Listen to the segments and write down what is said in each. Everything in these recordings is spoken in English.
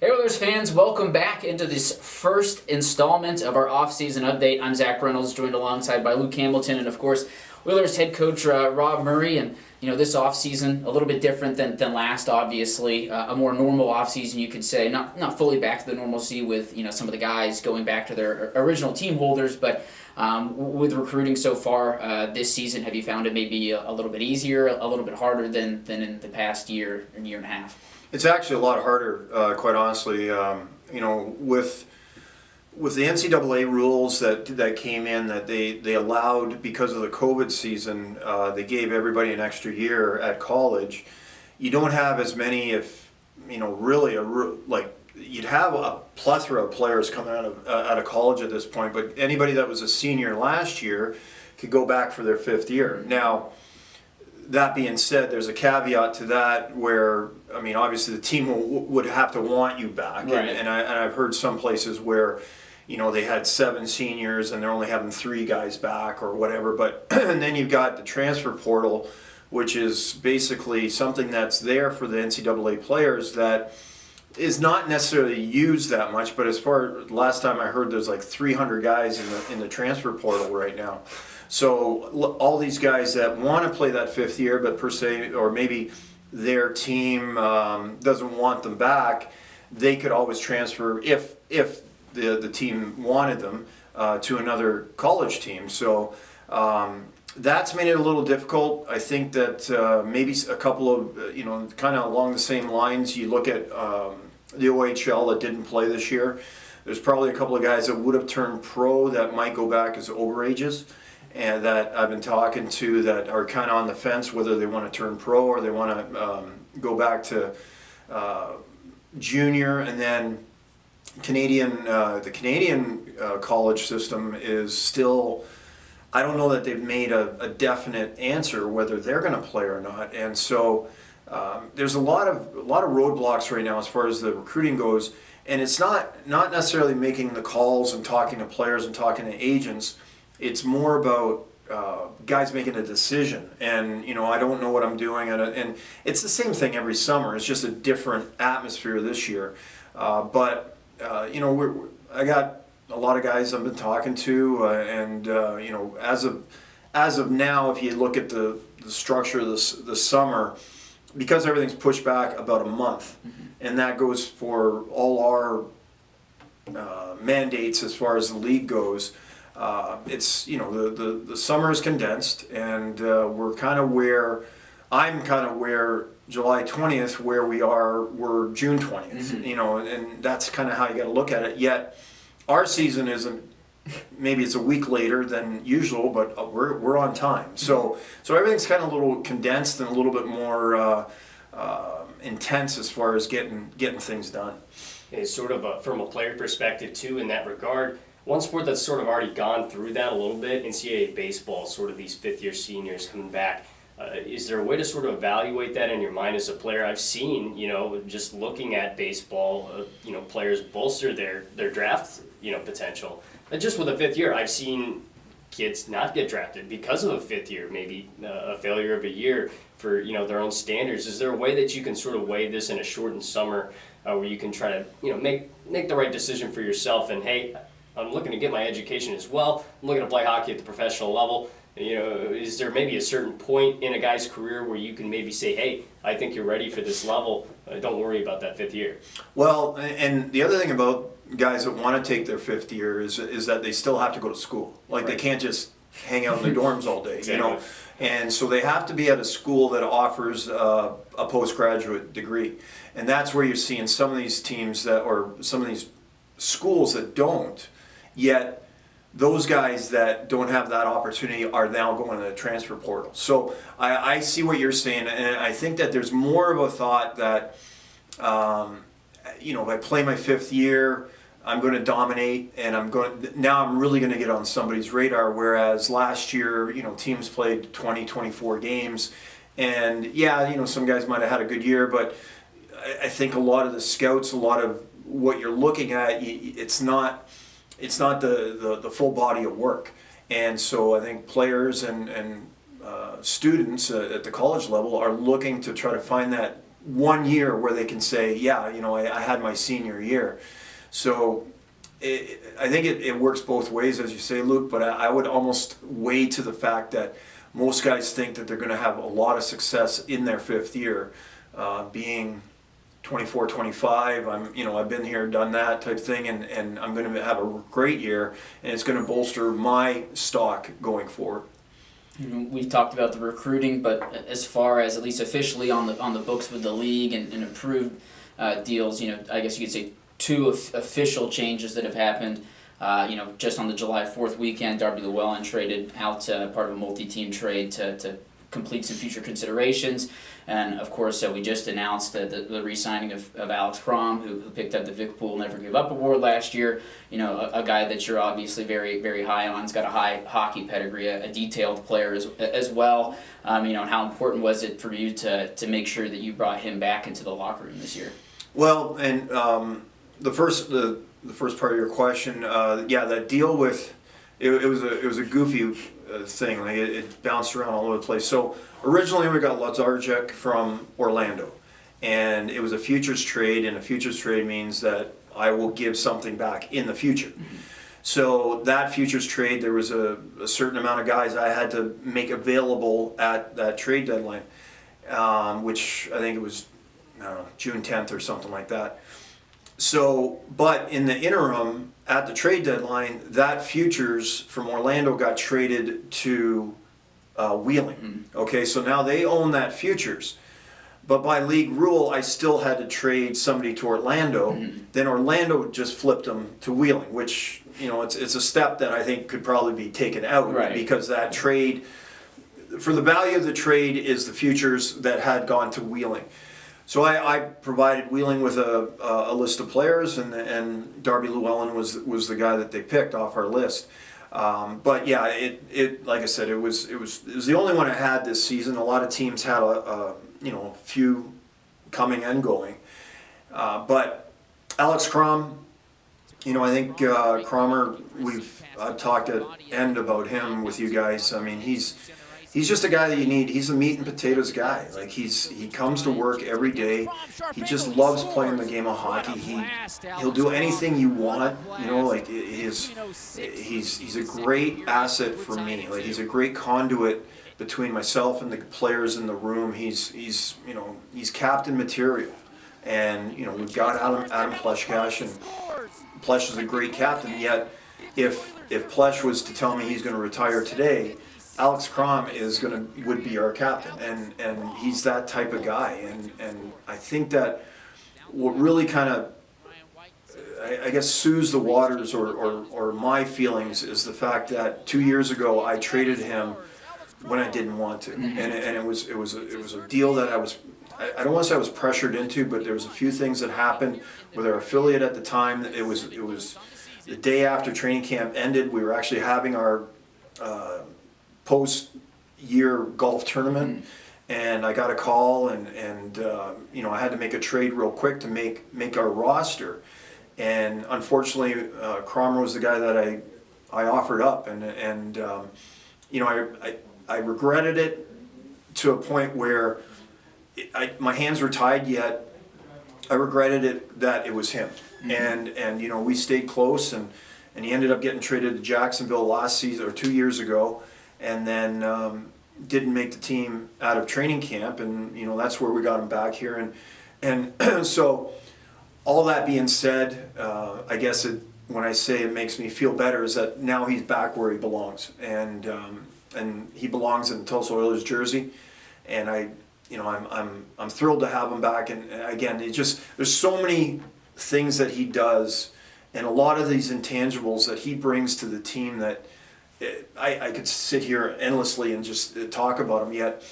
Hey Oilers fans, welcome back into this first installment of our off-season update. I'm Zack Reynolds, joined alongside by Luke Hamilton and of course Oilers head coach Rob Murray. And this off-season a little bit different than last, obviously. A more normal off-season, you could say. Not fully back to the normalcy with some of the guys going back to their original team holders, but with recruiting so far this season, have you found it maybe a little bit easier, a little bit harder than in the past year and year and a half? It's actually a lot harder, quite honestly. With the NCAA rules that came in, that they allowed because of the COVID season, they gave everybody an extra year at college. You don't have as many, if really you'd have a plethora of players coming out of college at this point. But anybody that was a senior last year could go back for their fifth year. Now, that being said, there's a caveat to that where, obviously the team would have to want you back. Right. And I've heard some places where, they had 7 seniors and they're only having 3 guys back or whatever. But and then you've got the transfer portal, which is basically something that's there for the NCAA players that is not necessarily used that much. But as far as last time I heard, there's like 300 guys in the transfer portal right now. So all these guys that want to play that fifth year, but per se, or maybe their team doesn't want them back, they could always transfer if the team wanted them to another college team. So that's made it a little difficult. I think that maybe a couple of, kind of along the same lines, you look at the OHL that didn't play this year. There's probably a couple of guys that would have turned pro that might go back as overages, and that I've been talking to that are kind of on the fence whether they want to turn pro or they want to go back to junior. And then the Canadian college system is still, I don't know that they've made a definite answer whether they're going to play or not. And so there's a lot of roadblocks right now as far as the recruiting goes. And it's not necessarily making the calls and talking to players and talking to agents. It's more about guys making a decision, and I don't know what I'm doing, and it's the same thing every summer. It's just a different atmosphere this year. But I got a lot of guys I've been talking to, and as of now, if you look at the structure of the summer, because everything's pushed back about a month, and that goes for all our mandates as far as the league goes. It's the summer is condensed, and I'm kind of where July 20th where we're June 20th, and that's kind of how you got to look at it. Yet our season isn't, maybe it's a week later than usual, but we're on time. So everything's kind of a little condensed and a little bit more intense as far as getting things done. It's sort of from a player perspective too in that regard. One sport that's sort of already gone through that a little bit, NCAA baseball, sort of these fifth-year seniors coming back. Is there a way to sort of evaluate that in your mind as a player? I've seen, just looking at baseball, players bolster their draft, potential. But just with a fifth year, I've seen kids not get drafted because of a fifth year, maybe a failure of a year for, their own standards. Is there a way that you can sort of weigh this in a shortened summer where you can try to, make the right decision for yourself and, hey, I'm looking to get my education as well. I'm looking to play hockey at the professional level. Is there maybe a certain point in a guy's career where you can maybe say, hey, I think you're ready for this level. Don't worry about that fifth year. Well, and the other thing about guys that want to take their fifth year is that they still have to go to school. Like, They can't just hang out in the dorms all day, Exactly. And so they have to be at a school that offers a postgraduate degree. And that's where you're seeing some of these teams or some of these schools that don't. Yet those guys that don't have that opportunity are now going to the transfer portal. So I see what you're saying, and I think that there's more of a thought that, if I play my fifth year, I'm going to dominate, and I'm really going to get on somebody's radar. Whereas last year, teams played 20, 24 games, and some guys might have had a good year, but I think a lot of the scouts, a lot of what you're looking at, it's not the full body of work. And so I think players and students at the college level are looking to try to find that 1 year where they can say, yeah, you know, I had my senior year. So I think it works both ways, as you say, Luke, but I would almost weigh to the fact that most guys think that they're going to have a lot of success in their 5th year, being 24, 25. I've been here, done that type thing, and I'm going to have a great year, and it's going to bolster my stock going forward. We've talked about the recruiting, but as far as at least officially on the books with the league and approved deals, I guess you could say 2 official changes that have happened. Just on the July 4th weekend, Darby Llewellyn traded out part of a multi-team trade to complete some future considerations. And of course, we just announced the re-signing of Alex Crom, who picked up the Vic Poole Never Give Up award last year. A guy that you're obviously very, very high on. He's got a high hockey pedigree, a detailed player as well. And how important was it for you to make sure that you brought him back into the locker room this year? Well, and the first part of your question, that deal with it was a goofy thing. Like it bounced around all over the place. So originally we got Lazarchuk from Orlando, and it was a futures trade, and a futures trade means that I will give something back in the future. Mm-hmm. So that futures trade, there was a certain amount of guys I had to make available at that trade deadline, which I think it was, I don't know, June 10th or something like that. So, but in the interim, at the trade deadline, that futures from Orlando got traded to Wheeling. Okay, so now they own that futures. But by league rule, I still had to trade somebody to Orlando. Then Orlando just flipped them to Wheeling, which, it's a step that I think could probably be taken out. Right. Because that trade, for the value of the trade is the futures that had gone to Wheeling. So I provided Wheeling with a list of players, and Darby Llewellyn was the guy that they picked off our list. But yeah, it like I said, it was the only one I had this season. A lot of teams had a few coming and going, but Alex Crom, I think Cromer, I've talked at end about him with you guys. I mean, he's just a guy that you need. He's a meat and potatoes guy. Like he comes to work every day. He just loves playing the game of hockey. He'll do anything you want. Like he's a great asset for me. Like he's a great conduit between myself and the players in the room. He's captain material. And we've got Adam Pleshkash, and Plesh is a great captain. Yet if Plesh was to tell me he's going to retire today, Alex Crom would be our captain, and he's that type of guy, and I think that what really kind of I guess soothes the waters or my feelings is the fact that 2 years ago I traded him when I didn't want to, and it was a deal that I don't want to say I was pressured into, but there was a few things that happened with our affiliate at the time. It was the day after training camp ended. We were actually having our post-year golf tournament, and I got a call, and I had to make a trade real quick to make our roster, and unfortunately Cromer was the guy that I offered up, and I regretted it to a point where my hands were tied, yet I regretted it that it was him, and we stayed close, and he ended up getting traded to Jacksonville last season or 2 years ago. And then didn't make the team out of training camp, and that's where we got him back here, and so all that being said, I guess when I say it makes me feel better is that now he's back where he belongs, and he belongs in the Tulsa Oilers jersey, and I'm thrilled to have him back. And again, there's so many things that he does, and a lot of these intangibles that he brings to the team that. I could sit here endlessly and just talk about him, yet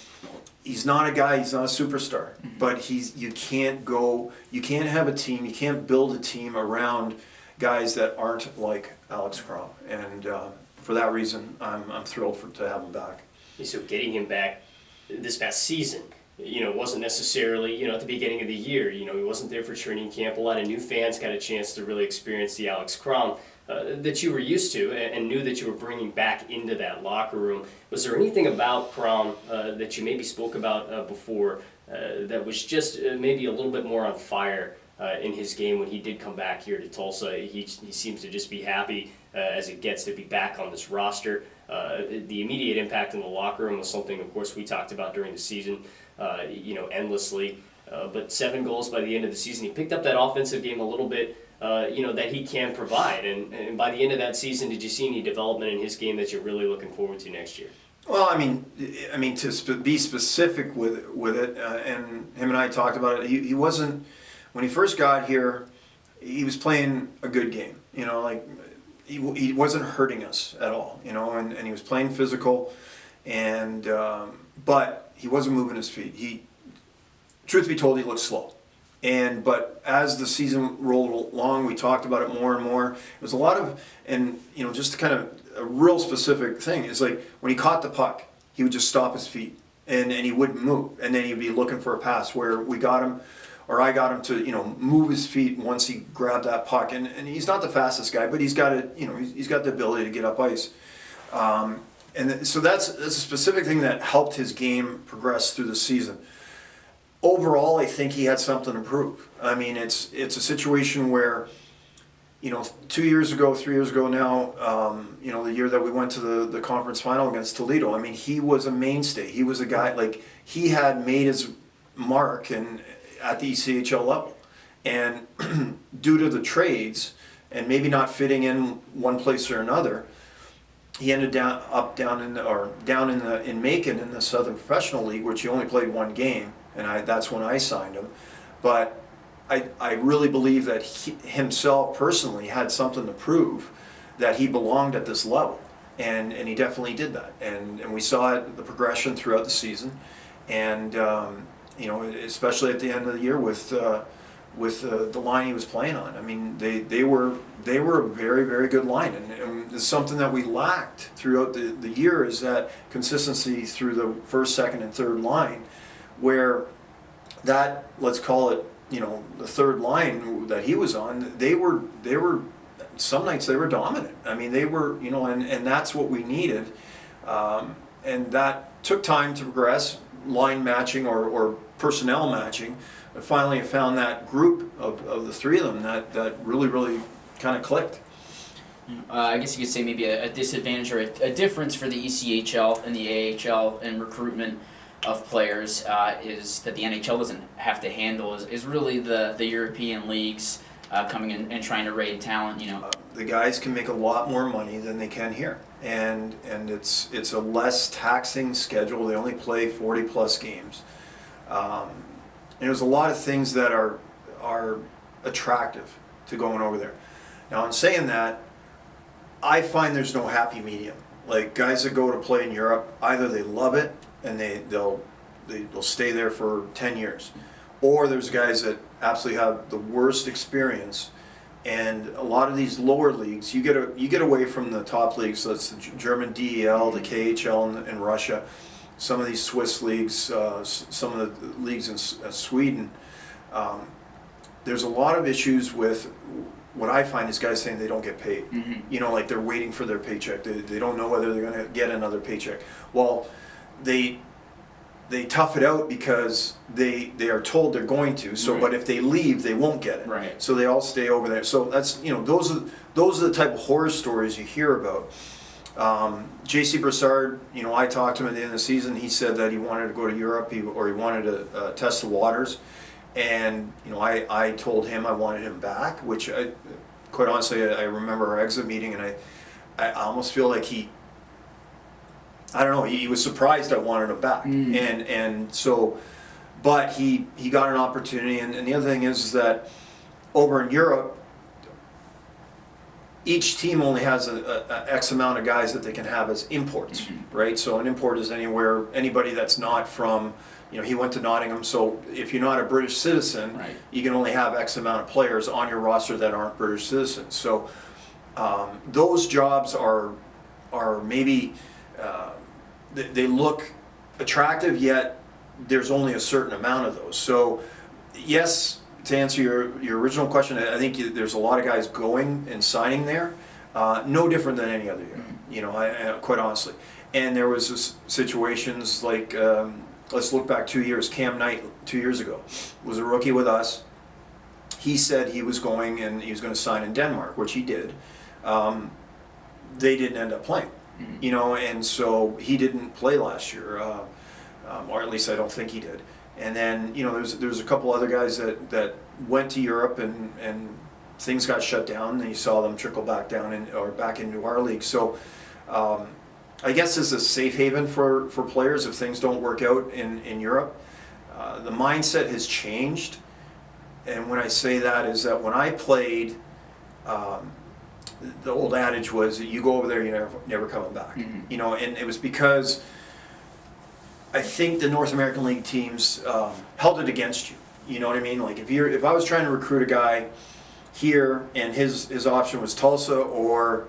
he's not a guy, he's not a superstar, but you can't have a team, you can't build a team around guys that aren't like Alex Crom, and for that reason I'm thrilled to have him back. So getting him back this past season, it wasn't necessarily, at the beginning of the year, he wasn't there for training camp. A lot of new fans got a chance to really experience the Alex Crom that you were used to and knew that you were bringing back into that locker room. Was there anything about Crom that you maybe spoke about before that was just maybe a little bit more on fire in his game when he did come back here to Tulsa. He seems to just be happy as it gets to be back on this roster. The immediate impact in the locker room was something, of course, we talked about during the season, endlessly. But 7 goals by the end of the season. He picked up that offensive game a little bit, that he can provide. And by the end of that season, did you see any development in his game that you're really looking forward to next year? Well, I mean, be specific with it, and him and I talked about it. He wasn't, when he first got here, he was playing a good game. Like he wasn't hurting us at all. And he was playing physical, and but he wasn't moving his feet. Truth be told, he looked slow. But as the season rolled along, we talked about it more and more. It was a lot of, and just kind of a real specific thing is like when he caught the puck, he would just stop his feet and he wouldn't move, and then he'd be looking for a pass where we got him, or I got him to move his feet once he grabbed that puck. And he's not the fastest guy, but he's got it. He's got the ability to get up ice. So that's a specific thing that helped his game progress through the season. Overall, I think he had something to prove. I mean, it's a situation where, 2 years ago, 3 years ago now, the year that we went to the conference final against Toledo, I mean, he was a mainstay. He was a guy, like, he had made his mark at the ECHL level. And due to the trades, and maybe not fitting in one place or another, he ended down in Macon in the Southern Professional League, which he only played one game. And that's when I signed him. But I really believe that he himself personally had something to prove that he belonged at this level. And he definitely did that. And we saw it, the progression throughout the season. And, especially at the end of the year with the line he was playing on. I mean, they were a very, very good line. And it's something that we lacked throughout the year is that consistency through the first, second, and third line, where that, let's call it, the third line that he was on, they were some nights they were dominant. I mean, they were, and that's what we needed. And that took time to progress, line matching or personnel matching. But finally I found that group of the three of them that really, really kind of clicked. I guess you could say maybe a disadvantage or a difference for the ECHL and the AHL in recruitment of players is that the NHL doesn't have to handle is really the European leagues coming in and trying to raid talent. The guys can make a lot more money than they can here, and it's a less taxing schedule. They only play 40 plus games. And there's a lot of things that are attractive to going over there. Now, in saying that, I find there's no happy medium. Like guys that go to play in Europe, either they love it and they'll stay there for 10 years, or there's guys that absolutely have the worst experience. And a lot of these lower leagues, you get away from the top leagues. So that's the German DEL, the KHL in Russia, some of these Swiss leagues, some of the leagues in Sweden. There's a lot of issues with what I find is guys saying they don't get paid. Mm-hmm. Like they're waiting for their paycheck. They don't know whether they're going to get another paycheck. Well, they tough it out because they are told they're going to. So, right. But if they leave, they won't get it. Right. So they all stay over there. So that's those are the type of horror stories you hear about. J.C. Brassard, I talked to him at the end of the season. He said that he wanted to go to Europe, or he wanted to test the waters. And I told him I wanted him back, which quite honestly I remember our exit meeting, and I almost feel like he was surprised I wanted him back. And so, but he got an opportunity, and the other thing is that over in Europe, each team only has a X amount of guys that they can have as imports, right? So an import is anybody that's not from, he went to Nottingham, so if you're not a British citizen, right, you can only have X amount of players on your roster that aren't British citizens. So those jobs are maybe, they look attractive, yet there's only a certain amount of those. So yes, to answer your original question, I think there's a lot of guys going and signing there, no different than any other year, quite honestly. And there was situations like let's look back 2 years. Cam Knight, 2 years ago, was a rookie with us. He said he was going to sign in Denmark, which he did. They didn't end up playing, you know, and so he didn't play last year, or at least I don't think he did. And then, you know, there's a couple other guys that went to Europe and things got shut down, and you saw them trickle back down or back into our league. So I guess this is a safe haven for players if things don't work out in Europe. The mindset has changed, and when I say that is that when I played, the old adage was that you go over there, you're never coming back. You know, and it was because I think the North American League teams held it against you. You know what I mean? Like if I was trying to recruit a guy here and his option was Tulsa or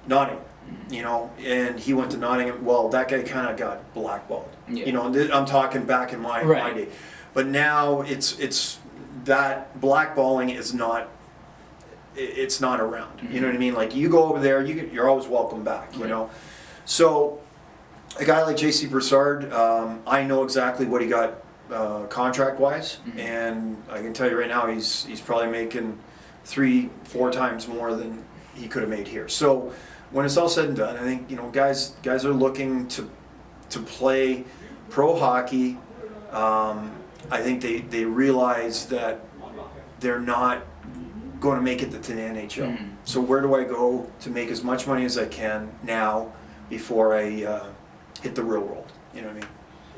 Nottingham, you know, and he went to Nottingham, well, that guy kind of got blackballed. You know, I'm talking back in my day. But now it's that blackballing is not. It's not around. You know what I mean? Like you go over there, you're always welcome back. You know, so a guy like J.C. Broussard, I know exactly what he got contract wise, and I can tell you right now he's probably making 3-4 times more than he could have made here. So when it's all said and done, I think, you know, guys are looking to play pro hockey. I think they realize that they're not going to make it to the NHL. So where do I go to make as much money as I can now before I hit the real world? You know what I mean?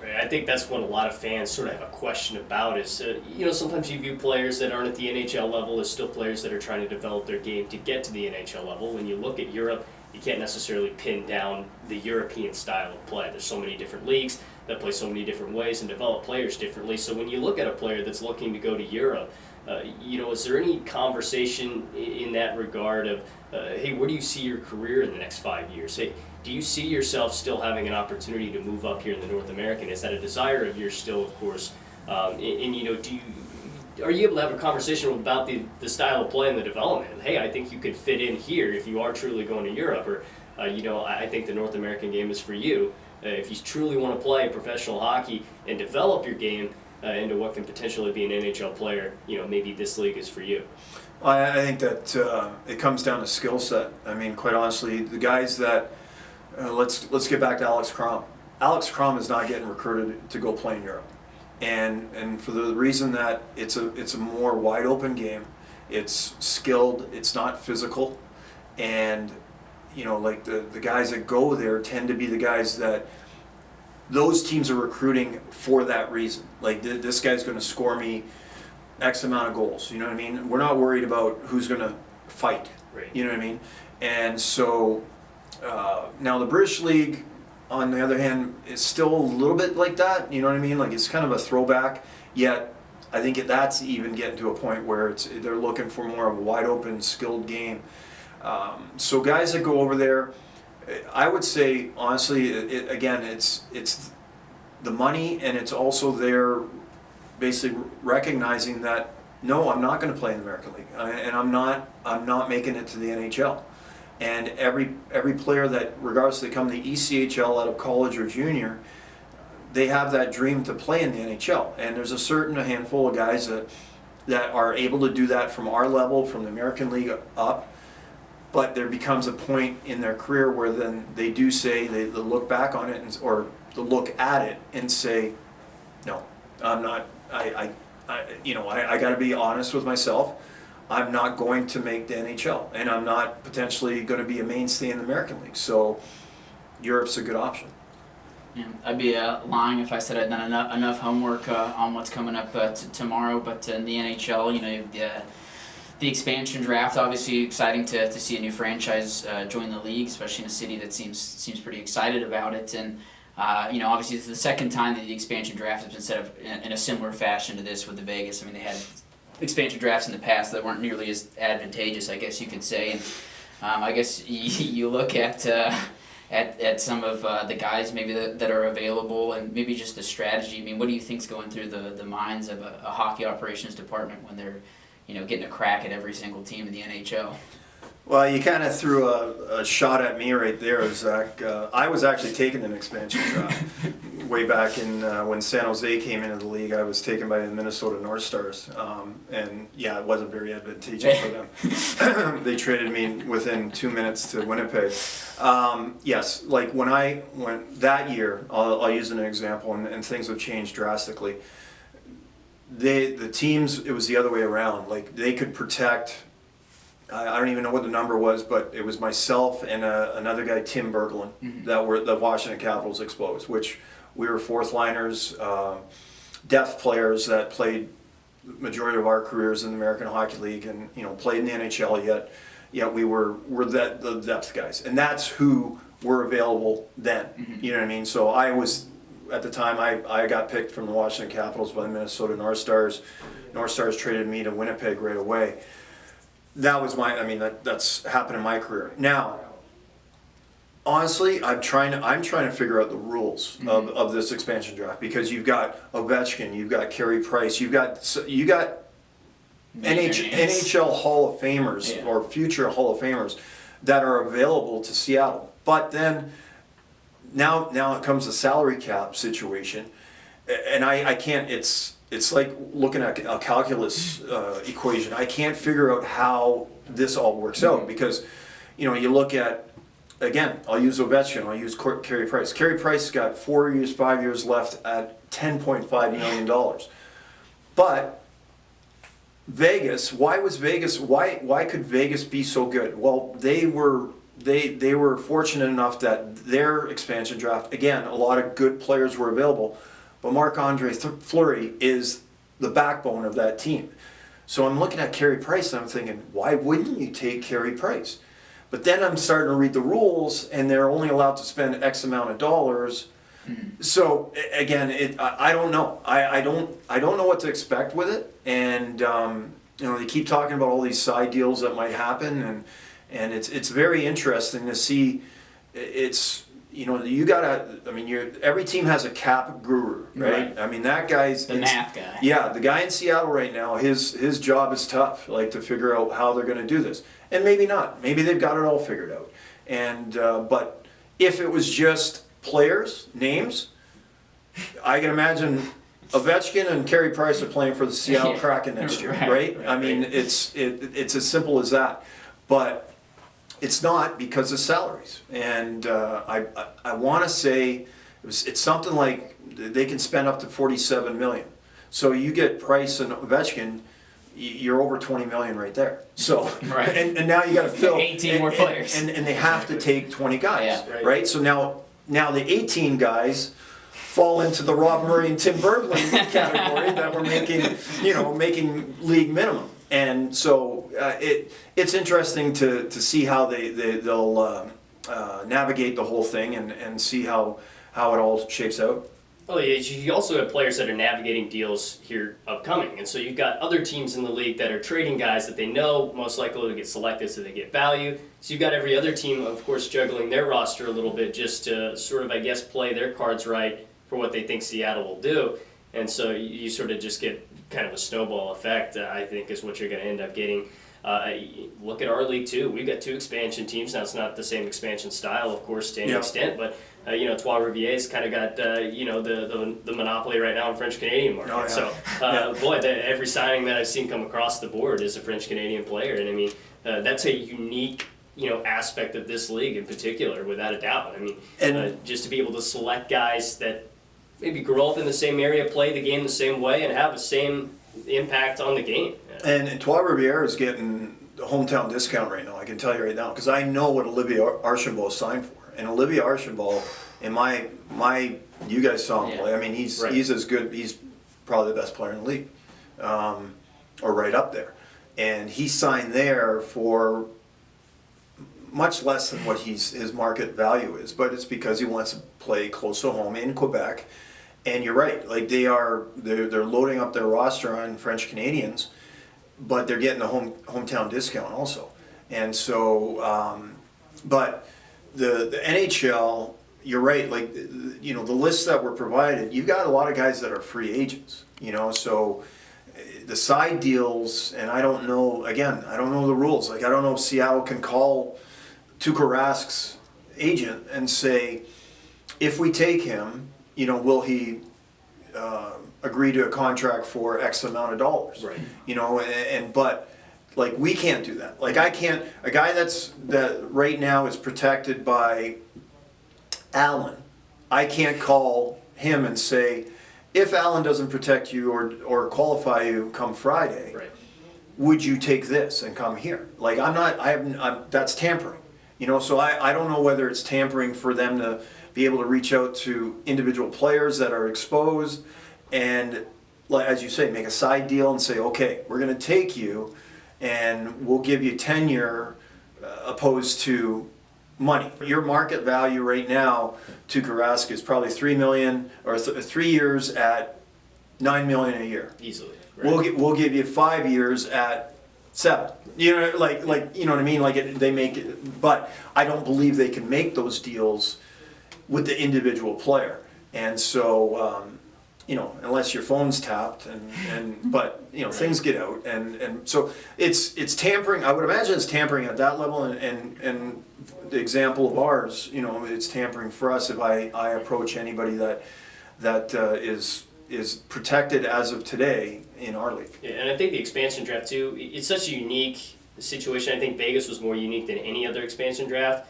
Right. I think that's what a lot of fans sort of have a question about is, you know, sometimes you view players that aren't at the NHL level as still players that are trying to develop their game to get to the NHL level. When you look at Europe, you can't necessarily pin down the European style of play. There's so many different leagues that play so many different ways and develop players differently. So when you look at a player that's looking to go to Europe, you know, is there any conversation in that regard of, hey, where do you see your career in the next 5 years? Hey, do you see yourself still having an opportunity to move up here in the North American? Is that a desire of yours still, of course? And you know, are you able to have a conversation about the style of play and the development? Hey, I think you could fit in here if you are truly going to Europe, or you know, I think the North American game is for you. If you truly want to play professional hockey and develop your game into what can potentially be an NHL player, you know, maybe this league is for you. I think that it comes down to skill set. I mean, quite honestly, the guys that let's get back to Alex Crom. Alex Crom is not getting recruited to go play in Europe, and for the reason that it's a more wide open game. It's skilled. It's not physical, and you know, like the guys that go there tend to be the guys that those teams are recruiting for that reason. Like this guy's going to score me X amount of goals. You know what I mean? We're not worried about who's going to fight. Right. You know what I mean? And so now the British League, on the other hand, is still a little bit like that. You know what I mean? Like it's kind of a throwback. Yet I think that's even getting to a point where they're looking for more of a wide open, skilled game. So guys that go over there, I would say honestly, it's the money, and it's also their basically recognizing that no, I'm not going to play in the American League, and I'm not making it to the NHL. And every player that, regardless if they come to the ECHL out of college or junior, they have that dream to play in the NHL. And there's a handful of guys that are able to do that from our level, from the American League up. But there becomes a point in their career where then they do say, they look back on it or they look at it and say, no, I'm not. I got to be honest with myself. I'm not going to make the NHL, and I'm not potentially going to be a mainstay in the American League. So Europe's a good option. Yeah, I'd be lying if I said I'd done enough homework on what's coming up tomorrow. But in the NHL, you know, the expansion draft, obviously exciting to see a new franchise join the league, especially in a city that seems pretty excited about it. And you know, obviously it's the second time that the expansion draft has been set up in a similar fashion to this with the Vegas. I mean, they had expansion drafts in the past that weren't nearly as advantageous, I guess you could say. And I guess you look at some of the guys maybe that are available, and maybe just the strategy. I mean, what do you think's going through the minds of a hockey operations department when they're, you know, getting a crack at every single team in the NHL? Well, you kind of threw a shot at me right there, Zack. I was actually taking an expansion draft. way back in when San Jose came into the league, I was taken by the Minnesota North Stars, and yeah, it wasn't very advantageous for them. They traded me within 2 minutes to Winnipeg. Yes, like when I went that year, I'll use an example, and things have changed drastically. The teams, it was the other way around. Like they could protect. I don't even know what the number was, but it was myself and another guy, Tim Berglund, that were the Washington Capitals exposed, which we were fourth liners, depth players that played the majority of our careers in the American Hockey League and played in the NHL yet we were the depth guys. And that's who were available then. You know what I mean? So I was, at the time, I got picked from the Washington Capitals by the Minnesota North Stars. North Stars traded me to Winnipeg right away. That was that's happened in my career. Now, honestly, I'm trying to figure out the rules of this expansion draft, because you've got Ovechkin, you've got Carey Price, you got NHL Hall of Famers or future Hall of Famers that are available to Seattle. But then now it comes the salary cap situation, and I can't. It's like looking at a calculus equation. I can't figure out how this all works out, because you look at, again, I'll use Ovechkin, I'll use Carey Price. Carey Price got 4 years, 5 years left at $10.5 million. But Vegas, why could Vegas be so good? Well, they were fortunate enough that their expansion draft, again, a lot of good players were available, but Marc-Andre Fleury is the backbone of that team. So I'm looking at Carey Price and I'm thinking, why wouldn't you take Carey Price? But then I'm starting to read the rules, and they're only allowed to spend X amount of dollars. So again, I don't know. I don't know what to expect with it. And they keep talking about all these side deals that might happen, and it's very interesting to see. It's you gotta. Every team has a cap guru, right? I mean, that guy's the math guy. Yeah, the guy in Seattle right now, his job is tough, like to figure out how they're going to do this, and maybe not. Maybe they've got it all figured out. And but if it was just players, names, I can imagine Ovechkin and Carey Price are playing for the Seattle Kraken next year, right? I mean, it's as simple as that. But it's not, because of salaries. And I want to say it's something like they can spend up to $47 million. So you get Price and Ovechkin, you're over $20 million right there. So and now you got to fill 18 more players, and they have to take 20 guys, right? So now the 18 guys fall into the Rob Murray and Tim Berglund category that were making league minimum. And so it's interesting to see how they'll navigate the whole thing and see how it all shapes out. Well, you also have players that are navigating deals here upcoming, and so you've got other teams in the league that are trading guys that they know most likely to get selected, so they get value. So you've got every other team, of course, juggling their roster a little bit just to sort of, I guess, play their cards right for what they think Seattle will do. And so you sort of just get kind of a snowball effect, I think, is what you're going to end up getting. Look at our league, too. We've got two expansion teams. Now, it's not the same expansion style, of course, to any extent, but Trois-Rivieres kind of got the monopoly right now in French-Canadian market. Oh, yeah. So, every signing that I've seen come across the board is a French-Canadian player. And, I mean, that's a unique aspect of this league in particular, without a doubt. I mean, just to be able to select guys that maybe grow up in the same area, play the game the same way, and have the same impact on the game. And Trois-Rivieres is getting the hometown discount right now, I can tell you right now, because I know what Olivier Archambault signed for. And Olivier Archambault, in my you guys saw him play. I mean, he's as good. He's probably the best player in the league, or right up there. And he signed there for much less than what his market value is, but it's because he wants to play close to home in Quebec. And you're right, like they're loading up their roster on French Canadians, but they're getting the hometown discount also. And so, but the NHL, you're right, like the lists that were provided, you've got a lot of guys that are free agents, so the side deals, and I don't know the rules. Like I don't know if Seattle can call Tuukka Rask's agent and say, if we take him, will he agree to a contract for X amount of dollars? Right. But like we can't do that. Like I can't, a guy that right now is protected by Allen, I can't call him and say, if Allen doesn't protect you or qualify you come Friday, Right. would you take this and come here? Like that's tampering. So I don't know whether it's tampering for them to be able to reach out to individual players that are exposed and, like, as you say, make a side deal and say, okay, we're going to take you and we'll give you tenure opposed to money. Your market value right now to Carrasco is probably $3 million or 3 years at $9 million a year. Easily. Right. We'll give you 5 years at 7. Like you know what I mean? They make it, but I don't believe they can make those deals with the individual player. And so unless your phone's tapped but things get out and so it's tampering. I would imagine it's tampering at that level and the example of ours, it's tampering for us if I approach anybody that is protected as of today in our league. Yeah, and I think the expansion draft too, it's such a unique situation. I think Vegas was more unique than any other expansion draft,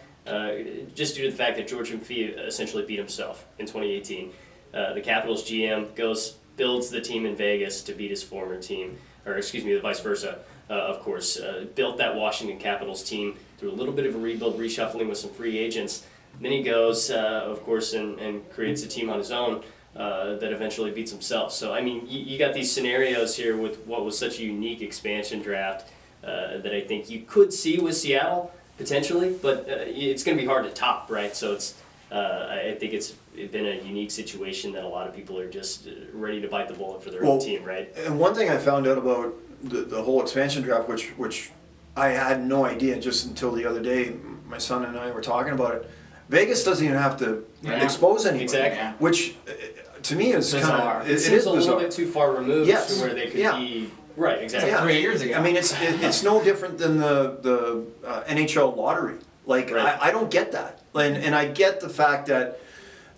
just due to the fact that George McPhee essentially beat himself in 2018. The Capitals GM builds the team in Vegas to beat his former team, or excuse me, the vice versa, of course. Built that Washington Capitals team through a little bit of a rebuild, reshuffling with some free agents. Then he goes, of course, and creates a team on his own that eventually beats himself. So, I mean, you got these scenarios here with what was such a unique expansion draft that I think you could see with Seattle, potentially, but it's going to be hard to top, right? So I think it's been a unique situation that a lot of people are just ready to bite the bullet for their own team, right? And one thing I found out about the whole expansion draft, which I had no idea just until the other day, my son and I were talking about it, Vegas doesn't even have to expose anybody. Exactly. Which to me is Bizarre. kind of, it seems is a bizarre. little bit too far removed to where they could be. Right, exactly. Like 3 years ago. I mean, it's no different than the NHL lottery. Like, Right. I don't get that. And I get the fact that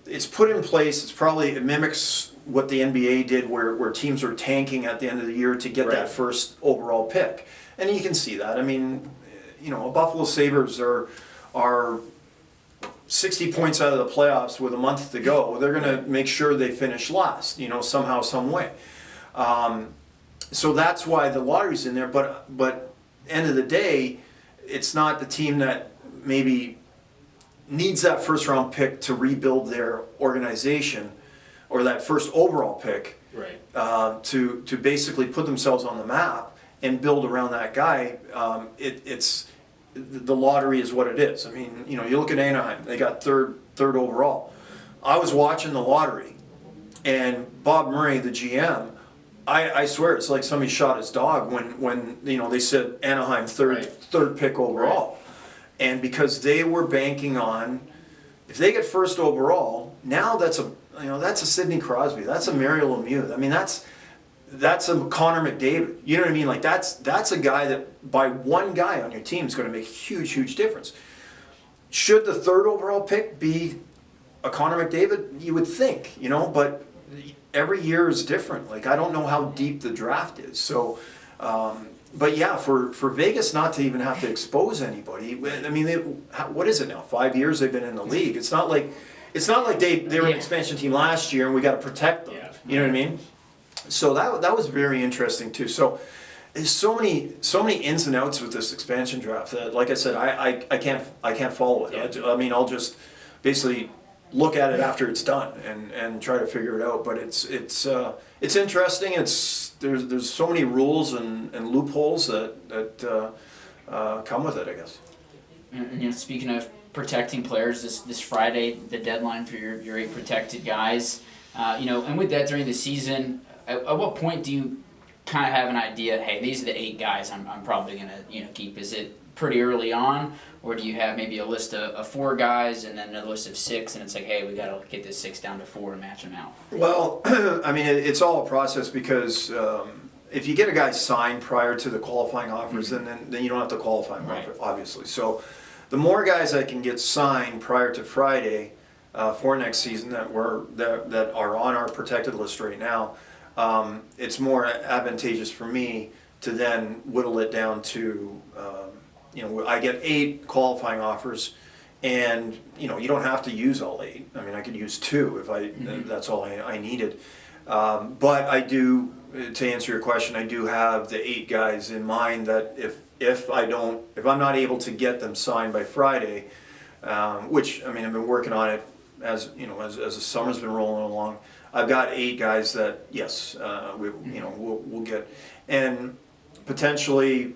it's put in place, it mimics what the NBA did where teams are tanking at the end of the year to get Right. that first overall pick. And you can see that. I mean, Buffalo Sabres are 60 points out of the playoffs with a month to go. They're going to make sure they finish last, somehow, some way. So that's why the lottery's in there. But end of the day, it's not the team that maybe needs that first round pick to rebuild their organization, or that first overall pick, Right. to basically put themselves on the map and build around that guy. It's the lottery is what it is. I mean, you look at Anaheim; they got third overall. I was watching the lottery, and Bob Murray, the GM, I swear it's like somebody shot his dog when they said Anaheim third pick overall. And because they were banking on, if they get first overall, now that's a Sidney Crosby, that's a Mario Lemieux. I mean, that's a Connor McDavid. You know what I mean? Like that's a guy that by one guy on your team is going to make a huge difference. Should the third overall pick be a Connor McDavid? You would think, but every year is different. Like I don't know how deep the draft is, so. But yeah, for Vegas not to even have to expose anybody, I mean, what is it now? 5 years they've been in the league. It's not like they were an expansion team last year and we got to protect them. Yeah. You know what I mean? So that was very interesting too. So there's so many ins and outs with this expansion draft that, like I said, I can't follow it. Yeah. I mean, I'll just basically look at it after it's done and try to figure it out. But it's interesting. There's so many rules and loopholes that come with it, I guess. And speaking of protecting players, this Friday, the deadline for your 8 protected guys. And with that during the season, at what point do you kind of have an idea? Hey, these are the 8 guys I'm probably gonna keep. Is it pretty early on, or do you have maybe a list of 4 guys and then a list of 6, and it's like, hey, we got to get this 6 down to 4 and match them out? Well, I mean, it's all a process because if you get a guy signed prior to the qualifying offers, then you don't have to qualify him, Right. obviously. So the more guys I can get signed prior to Friday, for next season that are on our protected list right now, it's more advantageous for me to then whittle it down to, I get 8 qualifying offers, and you don't have to use all 8. I mean, I could use 2 if that's all I needed. But I do, to answer your question, I do have the 8 guys in mind that if I'm not able to get them signed by Friday, which I mean I've been working on it as the summer's been rolling along. I've got 8 guys that yes, we'll get, and potentially,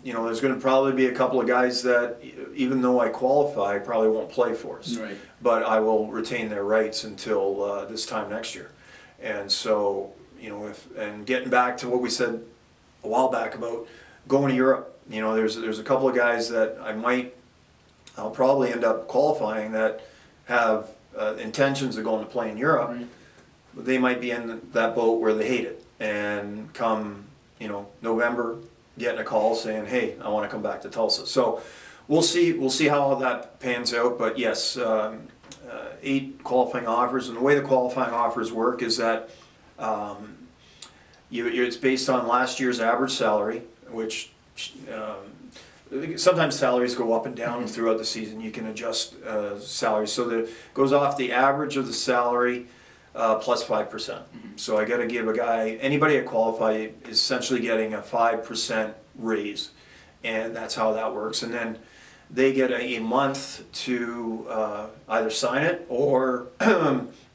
there's going to probably be a couple of guys that even though I qualify, probably won't play for us. Right. But I will retain their rights until this time next year. And so, and getting back to what we said a while back about going to Europe, there's a couple of guys that I'll probably end up qualifying that have intentions of going to play in Europe. Right. But they might be in that boat where they hate it, and come November, getting a call saying, hey, I want to come back to Tulsa. So we'll see how all that pans out. But yes, 8 qualifying offers, and the way the qualifying offers work is that it's based on last year's average salary, which sometimes salaries go up and down throughout the season. You can adjust salaries, so that it goes off the average of the salary plus 5%. So I got to give anybody that qualify is essentially getting a 5% raise, and that's how that works. And then they get a month to either sign it, or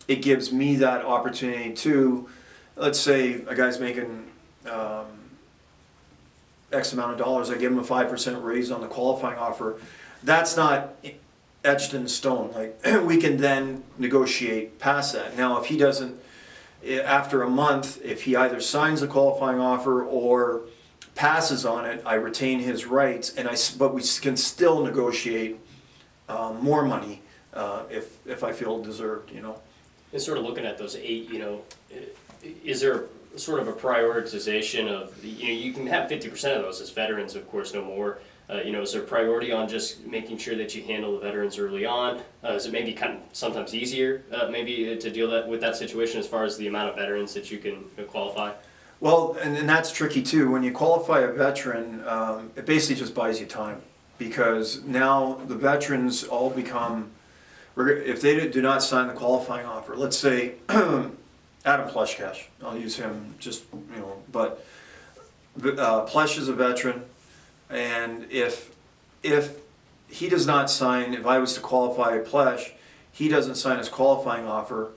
it gives me that opportunity to, let's say a guy's making X amount of dollars, I give him a 5% raise on the qualifying offer. That's not etched in stone. Like, we can then negotiate past that. Now, if he doesn't, after a month, if he either signs the qualifying offer or passes on it, I retain his rights, but we can still negotiate more money if I feel deserved, And sort of looking at those 8, is there sort of a prioritization of, you can have 50% of those as veterans, of course, no more. Is there priority on just making sure that you handle the veterans early on? Is it maybe kind of sometimes easier maybe to deal with that situation as far as the amount of veterans that you can qualify? Well, and that's tricky too. When you qualify a veteran, it basically just buys you time, because now the veterans all become, if they do not sign the qualifying offer, let's say Adam Pleshkash, I'll use him just, but Plesh is a veteran, and if he does not sign, if I was to qualify Plesh, he doesn't sign his qualifying offer,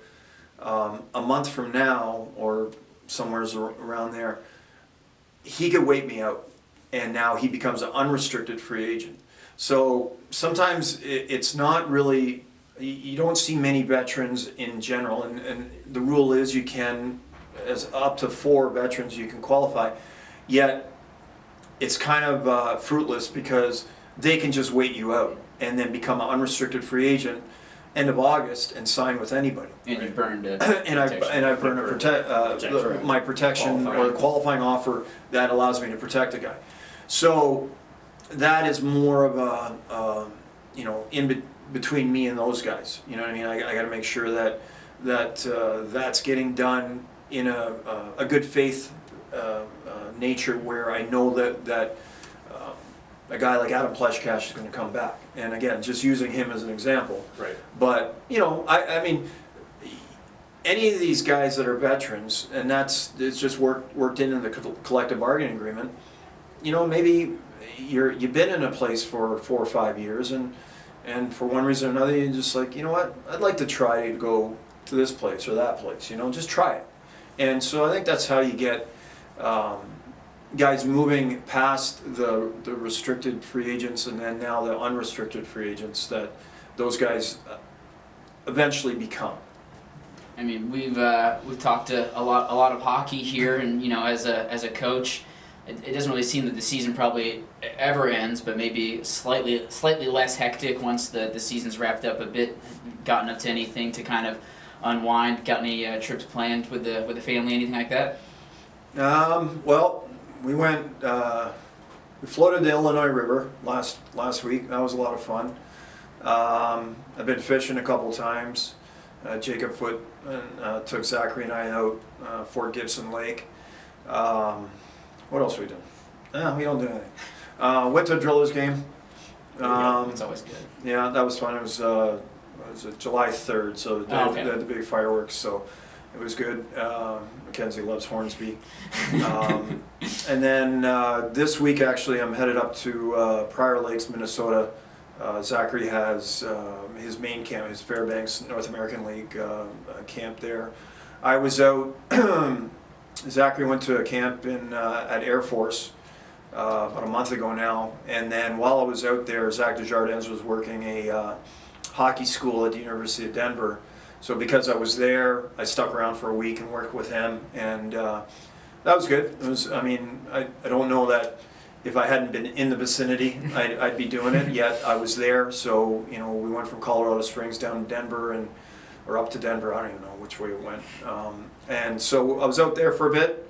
a month from now, or somewhere around there, he could wait me out, and now he becomes an unrestricted free agent. So sometimes it's not really, you don't see many veterans in general, and the rule is you can, as up to 4 veterans you can qualify, yet it's kind of fruitless, because they can just wait you out and then become an unrestricted free agent end of August and sign with anybody. And you burned it. and I burned my protection or the qualifying offer that allows me to protect a guy. So that is more of a between me and those guys. You know what I mean? I got to make sure that that's getting done in a good faith nature, where I know that a guy like Adam Pleshkash is going to come back. And again, just using him as an example. Right. But, I mean, any of these guys that are veterans, and it's just worked into the collective bargaining agreement, maybe you've been in a place for 4 or 5 years, and for one reason or another, you're just like, you know what, I'd like to try to go to this place or that place, just try it. And so I think that's how you get guys moving past the restricted free agents, and then now the unrestricted free agents that those guys eventually become. I mean, we've talked a lot of hockey here, and as a coach, it doesn't really seem that the season probably ever ends, but maybe slightly less hectic once the season's wrapped up a bit. Gotten up to anything to kind of unwind? Got any trips planned with the family, anything like that? Well, we floated the Illinois River last week. That was a lot of fun. I've been fishing a couple times. Jacob Foot took Zachary and I out Fort Gibson Lake. What else we done? We don't do anything. Went to a Drillers game. It's always good. Yeah, that was fun. It was July 3rd, so they had the big fireworks, so it was good. Mackenzie loves Hornsby. And then this week, actually, I'm headed up to Prior Lakes, Minnesota. Zachary has his main camp, his Fairbanks North American League camp there. I was out, Zachary went to a camp at Air Force about a month ago now, and then while I was out there, Zack Desjardins was working a hockey school at the University of Denver. So because I was there, I stuck around for a week and worked with him, and that was good. It was, I mean, I don't know that if I hadn't been in the vicinity, I'd be doing it, yet I was there. So, you know, we went from Colorado Springs down to Denver, or up to Denver, I don't even know which way it went. And so I was out there for a bit.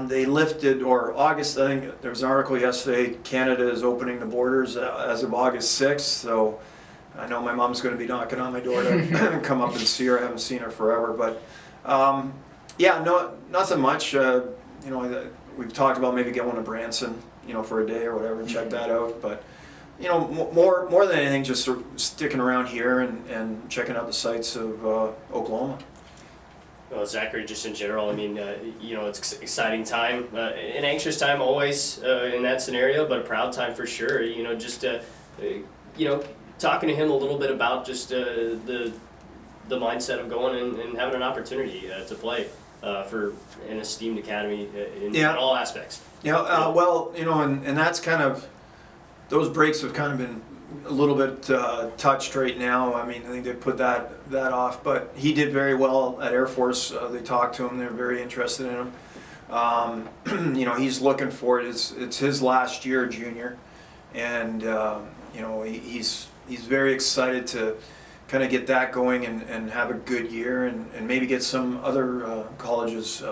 They lifted, or August, I think there was an article yesterday, Canada is opening the borders as of August 6th, so I know my mom's going to be knocking on my door to come up and see her. I haven't seen her forever, but yeah, no, nothing much. You know, we've talked about maybe getting one to Branson, you know, for a day or whatever, and check that out. But you know, more than anything, just sort of sticking around here and checking out the sights of Oklahoma. Well, Zachary, just in general, I mean, you know, it's an exciting time, an anxious time always in that scenario, but a proud time for sure. You know, just you know, talking to him a little bit about just the mindset of going and having an opportunity to play for an esteemed academy in all aspects. Yeah, well, you know, and that's kind of, those breaks have kind of been a little bit touched right now. I mean, I think they put that off, but he did very well at Air Force. They talked to him; they're very interested in him. You know, he's looking for it. It's his last year, junior, and you know, he's very excited to kind of get that going and have a good year and maybe get some other colleges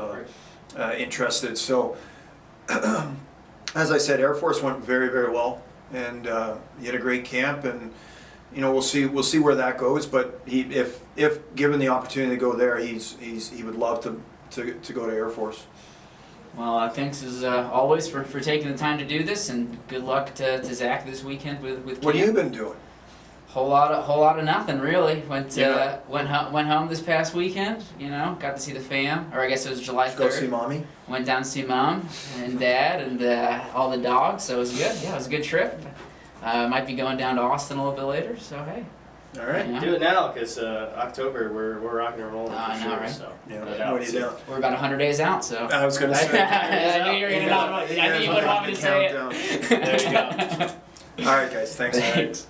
interested. So, as I said, Air Force went very, very well. And he had a great camp, and you know, we'll see where that goes. But if given the opportunity to go there, he would love to go to Air Force. Well, thanks as always for taking the time to do this, and good luck to Zach this weekend with What have camp. you been doing? Whole lot of nothing really. Went home this past weekend. You know, got to see the fam, or I guess it was July 3rd. Go see mommy. Went down to see mom and dad and all the dogs, so it was good. Yeah, it was a good trip. Might be going down to Austin a little bit later, so hey. All right. Yeah. Do it now, because October we're rocking and rolling for I know, sure. right? So Yeah. no doubt. What are you doing? We're about 100 days out, so. I was going to say. I knew you were gonna not. I knew you would want me to say it. There you go. All right, guys. Thanks. Thanks.